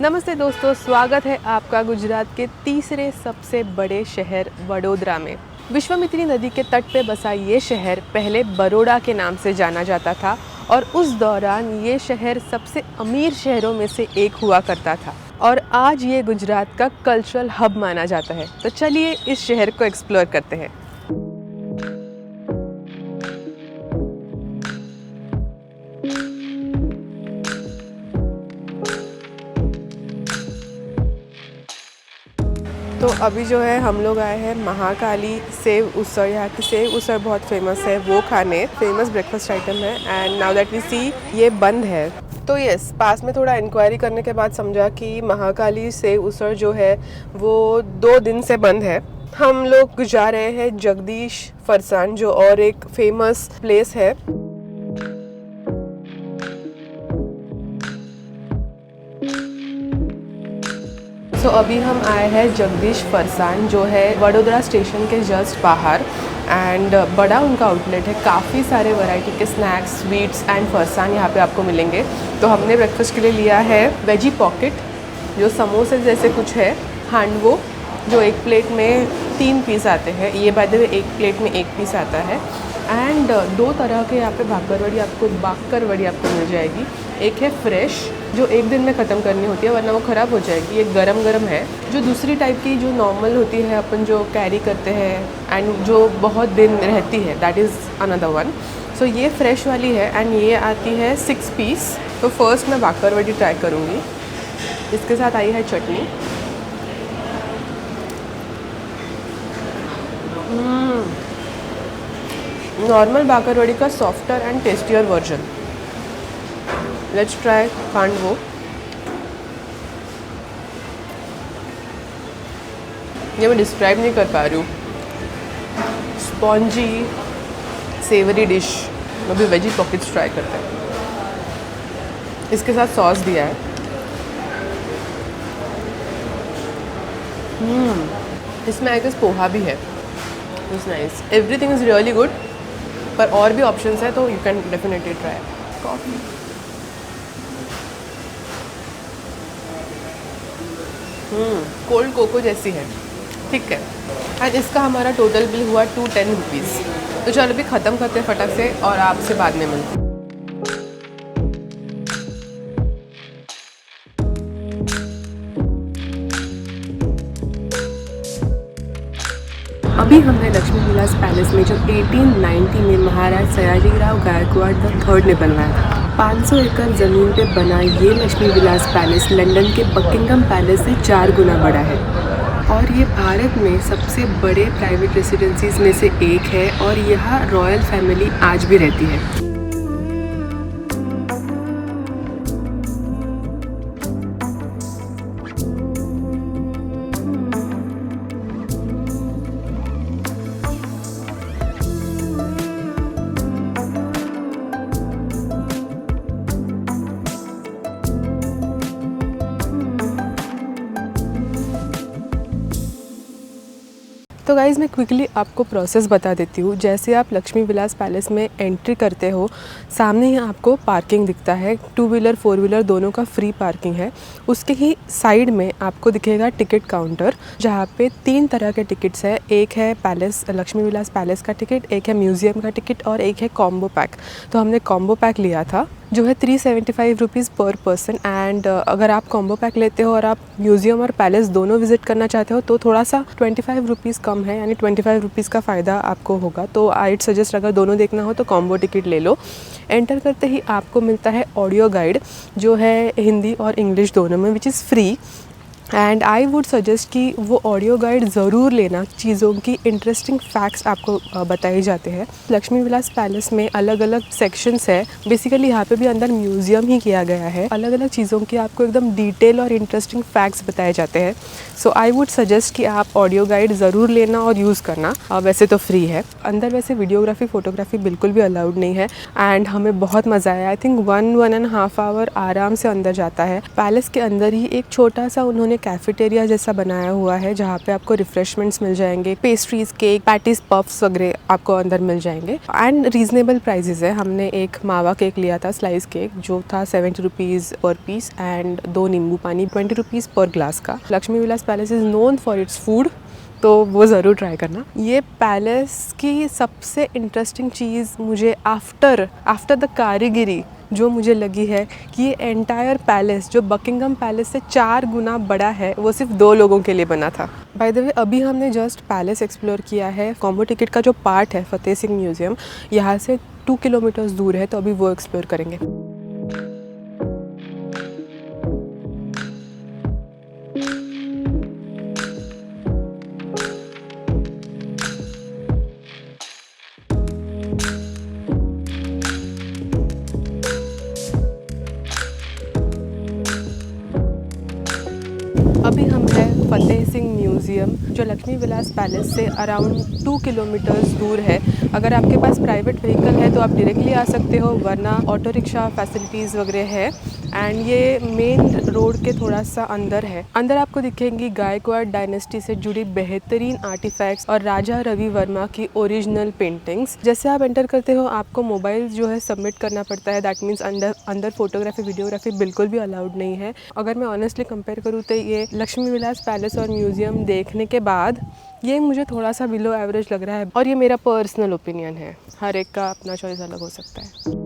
नमस्ते दोस्तों, स्वागत है आपका गुजरात के तीसरे सबसे बड़े शहर वडोदरा में। विश्वामित्री नदी के तट पे बसा ये शहर पहले बरोड़ा के नाम से जाना जाता था और उस दौरान ये शहर सबसे अमीर शहरों में से एक हुआ करता था और आज ये गुजरात का कल्चरल हब माना जाता है। तो चलिए इस शहर को एक्सप्लोर करते हैं। तो अभी जो है हम लोग आए हैं महाकाली सेव उसळ। यहाँ की सेव उसळ बहुत फेमस है, वो खाने फेमस ब्रेकफास्ट आइटम है। एंड नाउ दैट वी सी ये बंद है। तो यस, पास में थोड़ा इंक्वायरी करने के बाद समझा कि महाकाली सेव उसळ जो है वो 2 दिन से बंद है। हम लोग जा रहे हैं जगदीश फरसान, जो और एक फेमस प्लेस है। तो अभी हम आए हैं जगदीश फरसान, जो है वडोदरा स्टेशन के जस्ट बाहर। एंड बड़ा उनका आउटलेट है, काफ़ी सारे वैरायटी के स्नैक्स, स्वीट्स एंड फरसान यहाँ पे आपको मिलेंगे। तो हमने ब्रेकफास्ट के लिए लिया है वेजी पॉकेट, जो समोसे जैसे कुछ है, हांडवो जो एक प्लेट में 3 पीस आते हैं। ये बाय द वे एक प्लेट में 1 पीस आता है। एंड 2 तरह के यहाँ पे बाकरवड़ी आपको मिल जाएगी। एक है फ्रेश, जो 1 दिन में ख़त्म करनी होती है वरना वो ख़राब हो जाएगी। ये गरम गरम है। जो दूसरी टाइप की जो नॉर्मल होती है, अपन जो कैरी करते हैं एंड जो बहुत दिन रहती है, दैट इज़ अनदर वन। सो ये फ्रेश वाली है एंड ये आती है 6 पीस। तो फर्स्ट मैं बाकरवड़ी ट्राई करूँगी। इसके साथ आई है चटनी। नॉर्मल बाकरवड़ी का softer and tastier version. Let's try handvo. ये मैं डिस्क्राइब नहीं कर पा रही हूँ। Spongy savoury dish. अभी वेजी पॉकेट्स ट्राई करते हैं। इसके साथ सॉस दिया है। इसमें आई गेस पोहा भी है। It's nice. Everything is really good. पर और भी ऑप्शंस है तो you can definitely try. Coffee cold cocoa जैसी है, ठीक है। एंड इसका हमारा टोटल बिल हुआ 210 रुपीज़। तो चलो अभी ख़त्म करते हैं फटाक से और आपसे बाद में मिलते हैं। अभी हमने लक्ष्मी विलास पैलेस में, जो 1890 में महाराज सयाजीराव गायकवाड़ III ने बनवाया था, 500 एकड़ ज़मीन पे बना ये लक्ष्मी विलास पैलेस लंदन के बकिंगम पैलेस से 4 गुना बड़ा है और ये भारत में सबसे बड़े प्राइवेट रेसिडेंसीज में से एक है और यहाँ रॉयल फैमिली आज भी रहती है। तो गाइज़, मैं क्विकली आपको प्रोसेस बता देती हूँ। जैसे आप लक्ष्मी विलास पैलेस में एंट्री करते हो, सामने ही आपको पार्किंग दिखता है। 2 व्हीलर 4 व्हीलर दोनों का फ्री पार्किंग है। उसके ही साइड में आपको दिखेगा टिकट काउंटर, जहाँ पे 3 तरह के टिकट्स है। एक है पैलेस, लक्ष्मी विलास पैलेस का टिकट, एक है म्यूज़ियम का टिकट और एक है कॉम्बो पैक। तो हमने कॉम्बो पैक लिया था, जो है 375 रुपीज़ पर पर्सन। एंड अगर आप कॉम्बो पैक लेते हो और आप म्यूज़ियम और पैलेस दोनों विजिट करना चाहते हो तो थोड़ा सा 25 रुपीज़ कम है, यानी 25 रुपीज़ का फ़ायदा आपको होगा। तो आई सजेस्ट, अगर दोनों देखना हो तो कॉम्बो टिकट ले लो। एंटर करते ही आपको मिलता है ऑडियो गाइड, जो है हिंदी और इंग्लिश दोनों में, which is free. And I would suggest कि वो ऑडियो गाइड ज़रूर लेना। चीज़ों की इंटरेस्टिंग फैक्ट्स आपको बताए जाते हैं। लक्ष्मी विलास पैलेस में अलग अलग सेक्शंस है। बेसिकली यहाँ पे भी अंदर म्यूज़ियम ही किया गया है। अलग अलग चीज़ों की आपको एकदम डिटेल और इंटरेस्टिंग फैक्ट्स बताए जाते हैं। सो आई वुड सजेस्ट कि आप ऑडियो गाइड ज़रूर लेना और यूज़ करना। वैसे तो फ्री है। अंदर वैसे वीडियोग्राफी फ़ोटोग्राफी बिल्कुल भी अलाउड नहीं है। एंड हमें बहुत मज़ा आया। आई थिंक 1.5 आवर आराम से अंदर जाता है। पैलेस के अंदर ही एक छोटा सा उन्होंने इन्होंने कैफेटेरिया जैसा बनाया हुआ है जहाँ पे आपको रिफ्रेशमेंट्स मिल जाएंगे, पेस्ट्रीज, केक, पैटीज, पफ्स वगैरह आपको अंदर मिल जाएंगे एंड रीजनेबल प्राइजेज है। हमने एक मावा केक लिया था, स्लाइस केक, जो था 70 रुपीज़ पर पीस एंड 2 नींबू पानी 20 रुपीज़ पर ग्लास का। Lakshmi Vilas Palace is known for its food, तो वो ज़रूर ट्राई करना। ये पैलेस की सबसे इंटरेस्टिंग चीज़ मुझे आफ्टर द कारीगिरी जो मुझे लगी है कि ये एंटायर पैलेस जो बकिंगम पैलेस से 4 गुना बड़ा है, वो सिर्फ 2 लोगों के लिए बना था। बाय द वे, अभी हमने जस्ट पैलेस एक्सप्लोर किया है। कॉम्बो टिकट का जो पार्ट है फतेह सिंह म्यूज़ियम, यहाँ से 2 किलोमीटर्स दूर है, तो अभी वो एक्सप्लोर करेंगे। अभी हम हैं फतेह सिंह म्यूज़ियम, जो लक्ष्मी विलास पैलेस से अराउंड 2 किलोमीटर्स दूर है। अगर आपके पास प्राइवेट व्हीकल है तो आप डायरेक्टली आ सकते हो, वरना ऑटो रिक्शा फैसिलिटीज़ वगैरह है। एंड ये मेन रोड के थोड़ा सा अंदर है। अंदर आपको दिखेंगी गायकवाड़ डायनेस्टी से जुड़ी बेहतरीन आर्टिफैक्ट्स और राजा रवि वर्मा की ओरिजिनल पेंटिंग्स। जैसे आप एंटर करते हो आपको मोबाइल जो है सबमिट करना पड़ता है, दैट मीन्स अंदर फोटोग्राफी वीडियोग्राफी बिल्कुल भी अलाउड नहीं है। अगर मैं ऑनेस्टली कंपेयर करूँ तो ये लक्ष्मी विलास पैलेस और म्यूज़ियम देखने के बाद ये मुझे थोड़ा सा बिलो एवरेज लग रहा है, और ये मेरा पर्सनल ओपिनियन है, हर एक का अपना चॉइस अलग हो सकता है।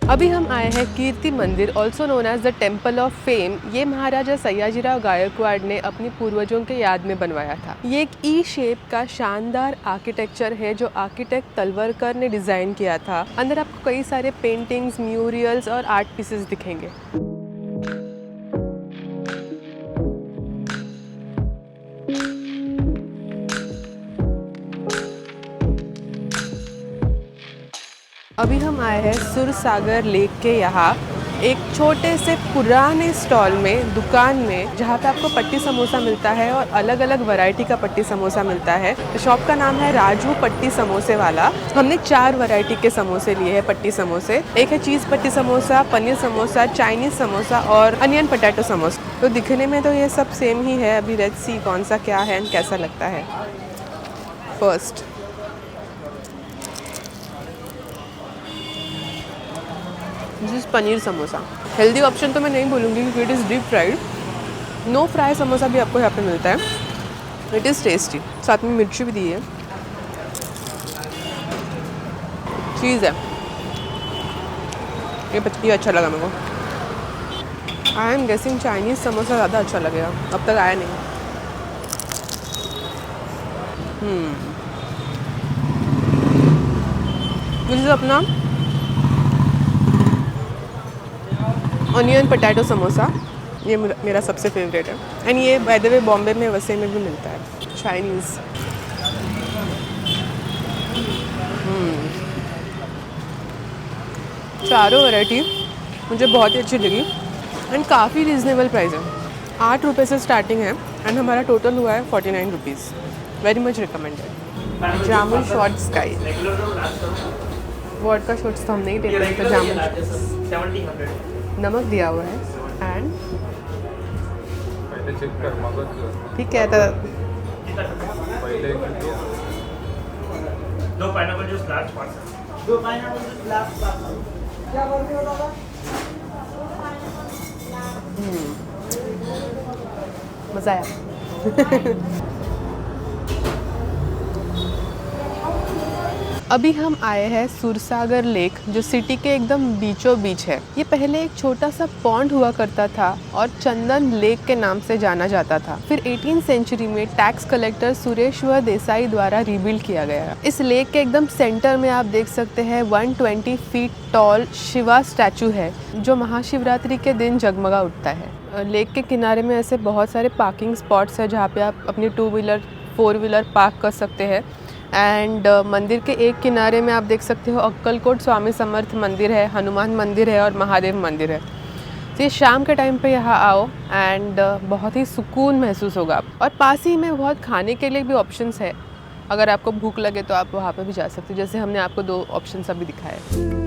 अभी हम आए हैं Kirti Mandir, also known as the temple of fame. ये महाराजा सयाजीराव गायकवाड़ ने अपने पूर्वजों के याद में बनवाया था। ये एक ई शेप का शानदार आर्किटेक्चर है जो आर्किटेक्ट तलवरकर ने डिज़ाइन किया था। अंदर आपको कई सारे पेंटिंग्स, म्यूरियल्स और आर्ट पीसेस दिखेंगे। अभी हम आए हैं सुरसागर लेक के यहाँ एक छोटे से पुराने स्टॉल में, दुकान में, जहाँ पे आपको पट्टी समोसा मिलता है और अलग अलग वैरायटी का पट्टी समोसा मिलता है। शॉप का नाम है राजू पट्टी समोसे वाला। हमने 4 वैरायटी के समोसे लिए हैं, पट्टी समोसे। एक है चीज़ पट्टी समोसा, पनीर समोसा, चाइनीज़ समोसा और अनियन पोटैटो समोसा। तो दिखने में तो ये सब सेम ही है। अभी लेट्स सी कौन सा क्या है एंड कैसा लगता है। First this paneer samosa. Healthy option तो मैं नहीं बोलूँगी क्योंकि it is deep fried. No fry samosa भी आपको यहाँ पे मिलता है। इट इज़ टेस्टी, साथ में मिर्ची भी दी है, चीज़ है। ये अच्छा लगा मेरे को। I am guessing Chinese samosa ज़्यादा अच्छा लगेगा, अब तक आया नहीं। दिस इज़ अपना ऑनियन पोटैटो समोसा। ये मेरा सबसे फेवरेट है। एंड ये बाय द वे बॉम्बे में वैसे में भी मिलता है, चाइनीज़। चारों वैरायटी मुझे बहुत ही अच्छी लगी एंड काफ़ी रीज़नेबल प्राइस है। 8 रुपये से स्टार्टिंग है एंड हमारा टोटल हुआ है 49 rupees. Very much recommended. Jamun short sky, vodka shorts तो हम नहीं टेक रहे थे, जामुन नमक दिया हुआ है एंड ठीक है। तो दो पाइनएप्पल जूस लार्ज पार्सल। दो पाइनएप्पल जूस लार्ज पार्सल। क्या बोल रहे हो दादा? मज़ा आया। अभी हम आए हैं सूरसागर लेक, जो सिटी के एकदम बीचों बीच है। ये पहले एक छोटा सा पॉन्ड हुआ करता था और चंदन लेक के नाम से जाना जाता था। फिर 18वीं सेंचुरी में टैक्स कलेक्टर सुरेश्वर देसाई द्वारा रिबिल्ड किया गया। इस लेक के एकदम सेंटर में आप देख सकते हैं 120 फीट टॉल शिवा स्टैचू है, जो महाशिवरात्रि के दिन जगमगा उठता है। लेक के किनारे में ऐसे बहुत सारे पार्किंग स्पॉट्स है जहाँ पे आप अपनी 2 व्हीलर 4 व्हीलर पार्क कर सकते हैं। एंड मंदिर के एक किनारे में आप देख सकते हो अक्कलकोट स्वामी समर्थ मंदिर है, हनुमान मंदिर है और महादेव मंदिर है। तो ये शाम के टाइम पे यहाँ आओ एंड बहुत ही सुकून महसूस होगा। और पास ही में बहुत खाने के लिए भी ऑप्शंस है, अगर आपको भूख लगे तो आप वहाँ पे भी जा सकते हो, जैसे हमने आपको 2 ऑप्शंस अभी दिखाए।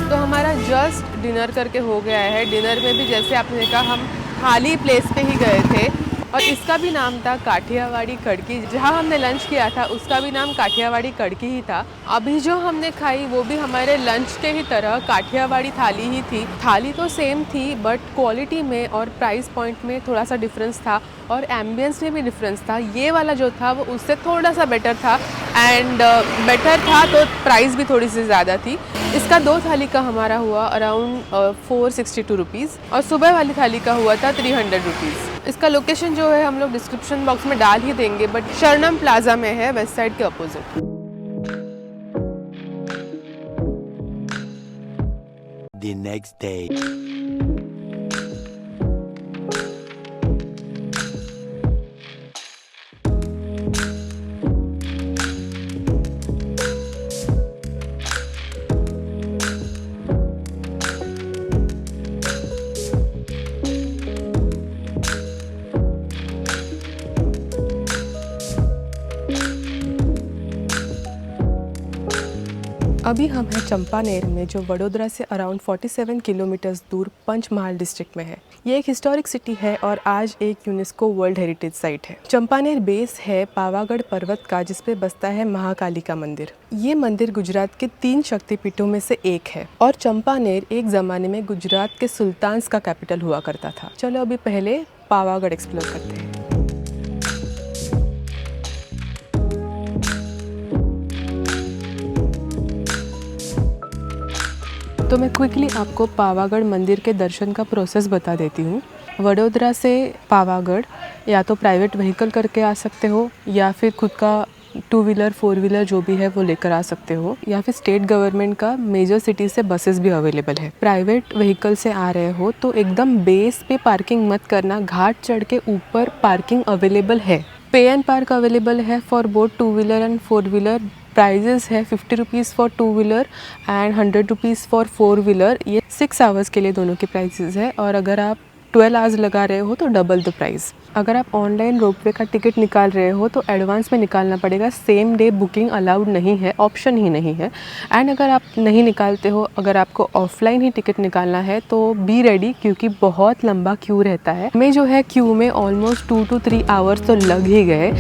तो हमारा जस्ट डिनर करके हो गया है। डिनर में भी जैसे आपने देखा हम खाली प्लेस पे ही गए थे और इसका भी नाम था काठियावाड़ी कड़की। जहाँ हमने लंच किया था उसका भी नाम काठियावाड़ी कड़की ही था। अभी जो हमने खाई वो भी हमारे लंच के ही तरह काठियावाड़ी थाली ही थी। थाली तो सेम थी बट क्वालिटी में और प्राइस पॉइंट में थोड़ा सा डिफरेंस था और एम्बियंस में भी डिफरेंस था। ये वाला जो था वो उससे थोड़ा सा बेटर था एंड बेटर था तो प्राइस भी थोड़ी सी ज़्यादा थी। इसका 2 थाली का हमारा हुआ अराउंड 462 रुपीज़ और सुबह वाली थाली का हुआ था 300 रुपीज़। इसका लोकेशन जो है हम लोग डिस्क्रिप्शन बॉक्स में डाल ही देंगे, बट शरणम प्लाजा में है, वेस्ट साइड के अपोजिट। The next day. अभी हम हैं चंपानेर में, जो वडोदरा से अराउंड 47 किलोमीटर्स दूर पंचमहाल डिस्ट्रिक्ट में है। ये एक हिस्टोरिक सिटी है और आज एक यूनेस्को वर्ल्ड हेरिटेज साइट है। चंपानेर बेस है पावागढ़ पर्वत का, जिसपे बसता है महाकाली का मंदिर। ये मंदिर गुजरात के 3 शक्तिपीठों में से एक है और चंपानेर एक ज़माने में गुजरात के सुल्तान्स का कैपिटल हुआ करता था। चलो अभी पहले पावागढ़ एक्सप्लोर करते हैं। तो मैं क्विकली आपको पावागढ़ मंदिर के दर्शन का प्रोसेस बता देती हूँ। वडोदरा से पावागढ़ या तो प्राइवेट व्हीकल करके आ सकते हो या फिर खुद का 2 व्हीलर 4 व्हीलर जो भी है वो लेकर आ सकते हो, या फिर स्टेट गवर्नमेंट का मेजर सिटी से बसेस भी अवेलेबल है। प्राइवेट व्हीकल से आ रहे हो तो एकदम बेस पे पार्किंग मत करना, घाट चढ़ के ऊपर पार्किंग अवेलेबल है। पे एंड पार्क अवेलेबल है for both 2 wheeler and 4 wheeler. Prices है 50 rupees for 2 wheeler and 100 rupees for 4 wheeler. ये 6 आवर्स के लिए दोनों के प्राइसेस है और अगर आप 12 आवर्स लगा रहे हो तो डबल द प्राइस। अगर आप ऑनलाइन रोपवे का टिकट निकाल रहे हो तो एडवांस में निकालना पड़ेगा, सेम डे बुकिंग अलाउड नहीं है, ऑप्शन ही नहीं है। एंड अगर आप नहीं निकालते हो, अगर आपको ऑफलाइन ही टिकट निकालना है तो बी रेडी, क्योंकि बहुत लंबा क्यू रहता है। हमें जो है क्यू में ऑलमोस्ट 2 to 3 आवर्स तो लग ही गए।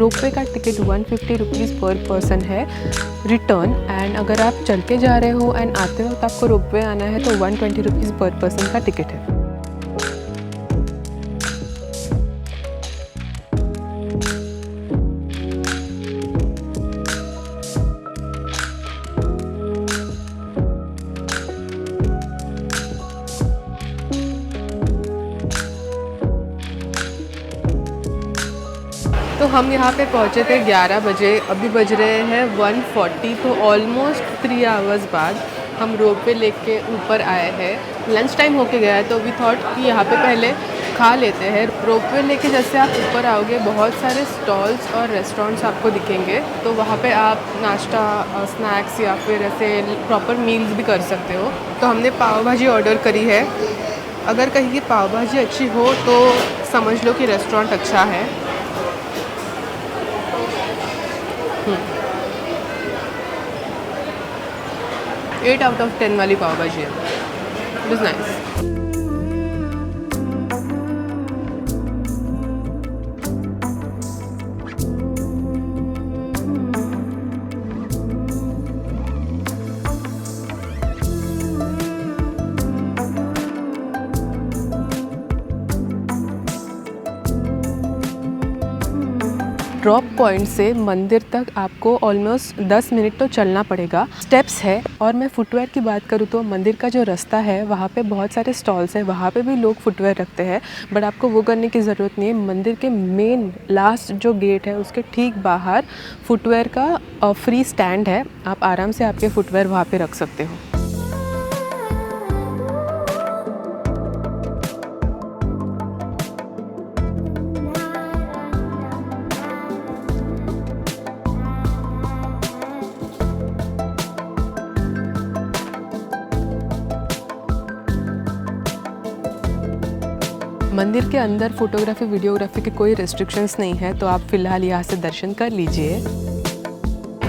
रोपवे का टिकट 150 रुपीज़ पर पर्सन है रिटर्न, एंड अगर आप चल के जा रहे हो एंड आते वक्त आपको रोपवे आना है तो 120 रुपीज़ पर पर्सन का टिकट है। तो हम यहाँ पे पहुँचे थे 11 बजे, अभी बज रहे हैं 1:40, तो ऑलमोस्ट 3 आवर्स बाद हम रोपवे लेके ऊपर आए हैं। लंच टाइम होके गया है तो वी थॉट कि यहाँ पे पहले खा लेते हैं। रोपवे लेके जैसे आप ऊपर आओगे बहुत सारे स्टॉल्स और रेस्टोरेंट्स आपको दिखेंगे, तो वहाँ पे आप नाश्ता, स्नैक्स या फिर ऐसे प्रॉपर मील्स भी कर सकते हो। तो हमने पाव भाजी ऑर्डर करी है। अगर कहीं की पाव भाजी अच्छी हो तो समझ लो कि रेस्टोरेंट अच्छा है। 8 आउट ऑफ 10 वाली पाव भाजी है। It is nice. Drop point से मंदिर तक आपको ऑलमोस्ट 10 मिनट तो चलना पड़ेगा। स्टेप्स है। और मैं फुटवेयर की बात करूँ तो मंदिर का जो रास्ता है वहाँ पे बहुत सारे स्टॉल्स हैं, वहाँ पे भी लोग फुटवेयर रखते हैं, बट आपको वो करने की ज़रूरत नहीं है। मंदिर के मेन लास्ट जो गेट है उसके ठीक बाहर फुटवेयर का फ्री स्टैंड है, आप आराम से आपके फुटवेयर वहाँ पे रख सकते हो। मंदिर के अंदर फोटोग्राफी वीडियोग्राफी के कोई रेस्ट्रिक्शंस नहीं है, तो आप फ़िलहाल यहाँ से दर्शन कर लीजिए।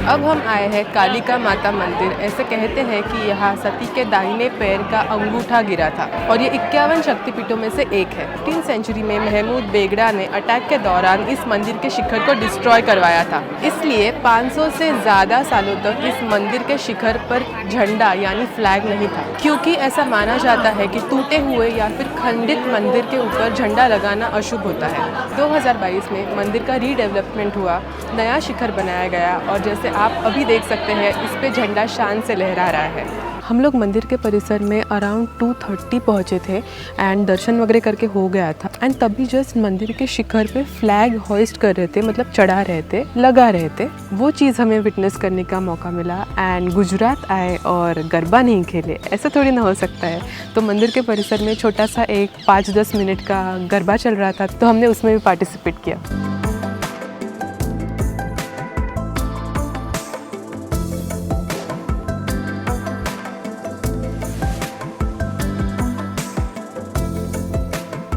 अब हम आए हैं कालिका माता मंदिर। ऐसे कहते हैं कि यहाँ सती के दाहिने पैर का अंगूठा गिरा था और ये 51 शक्तिपीठों में से एक है। 15वीं सेंचुरी में महमूद बेगड़ा ने अटैक के दौरान इस मंदिर के शिखर को डिस्ट्रॉय करवाया था, इसलिए 500 से ज़्यादा सालों तक इस मंदिर के शिखर पर झंडा यानी फ्लैग नहीं था, क्योंकि ऐसा माना जाता है कि टूटे हुए या फिर खंडित मंदिर के ऊपर झंडा लगाना अशुभ होता है। 2022 में मंदिर का रीडेवलपमेंट हुआ, नया शिखर बनाया गया और जैसे आप अभी देख सकते हैं इस पे झंडा शान से लहरा रहा है। हम लोग मंदिर के परिसर में अराउंड 2:30 पहुँचे थे एंड दर्शन वगैरह करके हो गया था, एंड तभी जस्ट मंदिर के शिखर पे फ्लैग होइस्ट कर रहे थे, मतलब चढ़ा रहे थे, लगा रहे थे। वो चीज़ हमें विटनेस करने का मौका मिला। एंड गुजरात आए और गरबा नहीं खेले, ऐसा थोड़ी ना हो सकता है। तो मंदिर के परिसर में छोटा सा एक 5-10 मिनट का गरबा चल रहा था, तो हमने उसमें भी पार्टिसिपेट किया।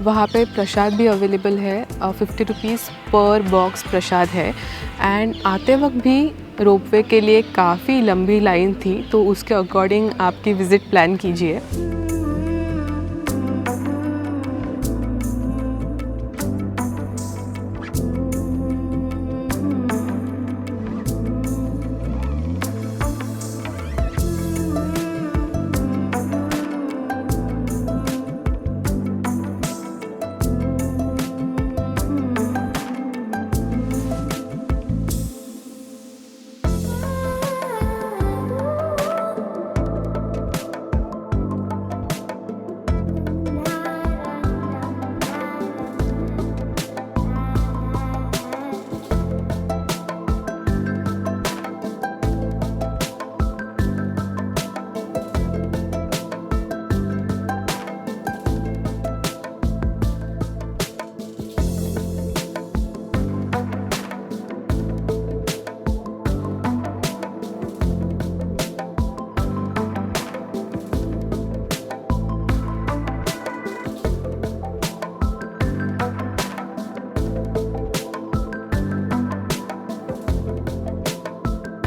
वहाँ पे प्रसाद भी अवेलेबल है, 50 रुपीज़ पर बॉक्स प्रसाद है। एंड आते वक्त भी रोपवे के लिए काफ़ी लंबी लाइन थी, तो उसके अकॉर्डिंग आपकी विज़िट प्लान कीजिए।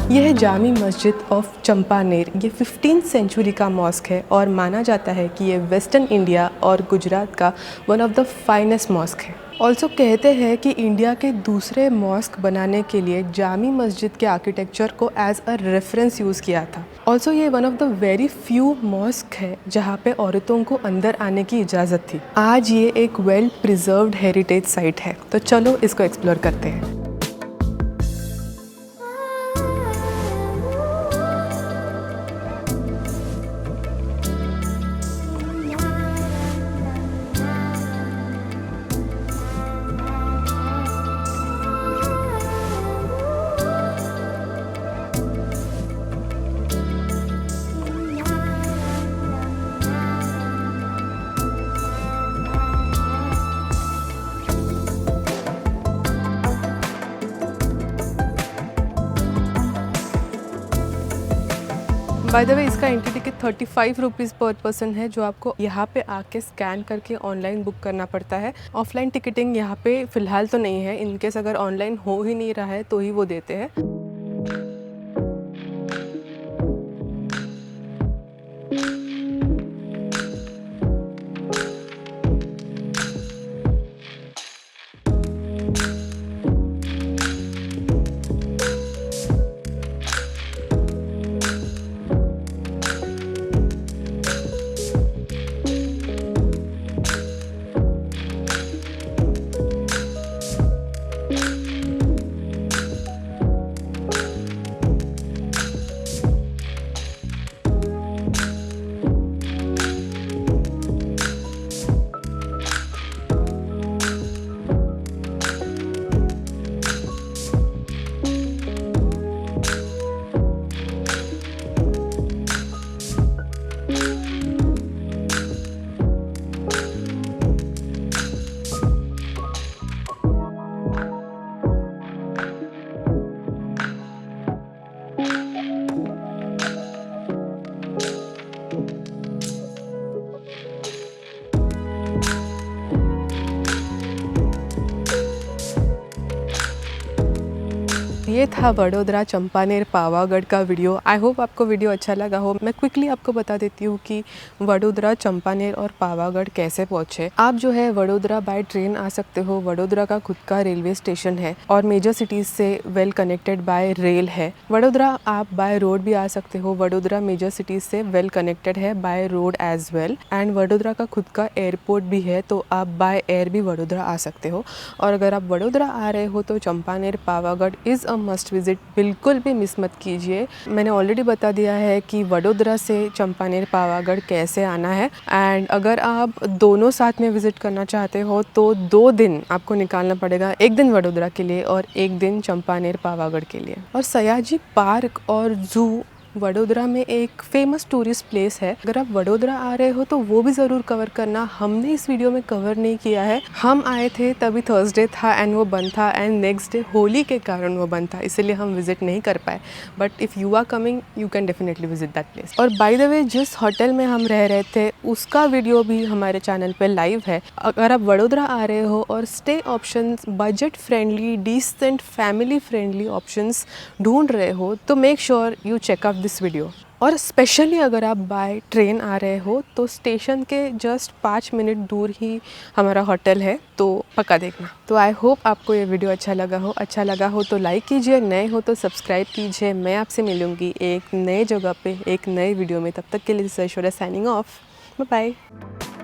यह है जामी मस्जिद ऑफ चंपानेर। ये 15th सेंचुरी का मॉस्क है और माना जाता है कि ये वेस्टर्न इंडिया और गुजरात का one of the finest mosque है। ऑल्सो कहते हैं कि इंडिया के दूसरे मॉस्क बनाने के लिए जामी मस्जिद के आर्किटेक्चर को एज अ रेफरेंस यूज़ किया था। ऑल्सो ये one of the very few mosque है जहाँ पे औरतों को अंदर आने की इजाज़त थी। आज ये एक वेल प्रिजर्व्ड हेरिटेज साइट है, तो चलो इसको एक्सप्लोर करते हैं। बाय द वे इसका एंट्री टिकट 35 रुपीज़ पर पर्सन है, जो आपको यहाँ पे आके स्कैन करके ऑनलाइन बुक करना पड़ता है। ऑफलाइन टिकटिंग यहाँ पे फ़िलहाल तो नहीं है, इनकेस अगर ऑनलाइन हो ही नहीं रहा है तो ही वो देते हैं। ये था वडोदरा चंपानेर पावागढ़ का वीडियो। आई होप आपको वीडियो अच्छा लगा हो। मैं क्विकली आपको बता देती हूँ कि वडोदरा चंपानेर और पावागढ़ कैसे पहुँचे। आप जो है वडोदरा बाय ट्रेन आ सकते हो। वडोदरा का खुद का रेलवे स्टेशन है और मेजर सिटीज़ से वेल कनेक्टेड बाय रेल है। वडोदरा आप बाय रोड भी आ सकते हो। वडोदरा मेजर सिटीज़ से वेल कनेक्टेड है by road as well. And Vadodara का खुद का एयरपोर्ट भी है, तो आप बाय एयर भी वडोदरा आ सकते हो। और अगर आप वडोदरा आ रहे हो तो Champaner Pavagadh is a must visit, बिल्कुल भी मिस मत कीजिए। मैंने ऑलरेडी बता दिया है कि वडोदरा से चंपानेर पावागढ़ कैसे आना है। एंड अगर आप दोनों साथ में विजिट करना चाहते हो तो 2 दिन आपको निकालना पड़ेगा, 1 दिन वडोदरा के लिए और 1 दिन चंपानेर पावागढ़ के लिए। और सयाजी पार्क और जू वडोदरा में एक फेमस टूरिस्ट प्लेस है। अगर आप वडोदरा आ रहे हो तो वो भी ज़रूर कवर करना। हमने इस वीडियो में कवर नहीं किया है। हम आए थे तभी थर्सडे था एंड वो बंद था, एंड नेक्स्ट डे होली के कारण वो बंद था, इसलिए हम विजिट नहीं कर पाए। But if you are coming you can definitely visit that place. और बाय द वे जिस होटल में हम रह रहे थे उसका वीडियो भी हमारे चैनल पर लाइव है। अगर आप वडोदरा आ रहे हो और stay options budget friendly, decent, family friendly options ढूंढ रहे हो तो make sure you check out this video. और स्पेशली अगर आप बाय ट्रेन आ रहे हो तो स्टेशन के जस्ट 5 मिनट दूर ही हमारा होटल है, तो पक्का देखना। तो आई होप आपको ये वीडियो अच्छा लगा हो तो लाइक कीजिए, नए हो तो सब्सक्राइब कीजिए। मैं आपसे मिलूँगी एक नए जगह पे एक नए वीडियो में। तब तक के लिए Aishwarya signing off. Bye bye.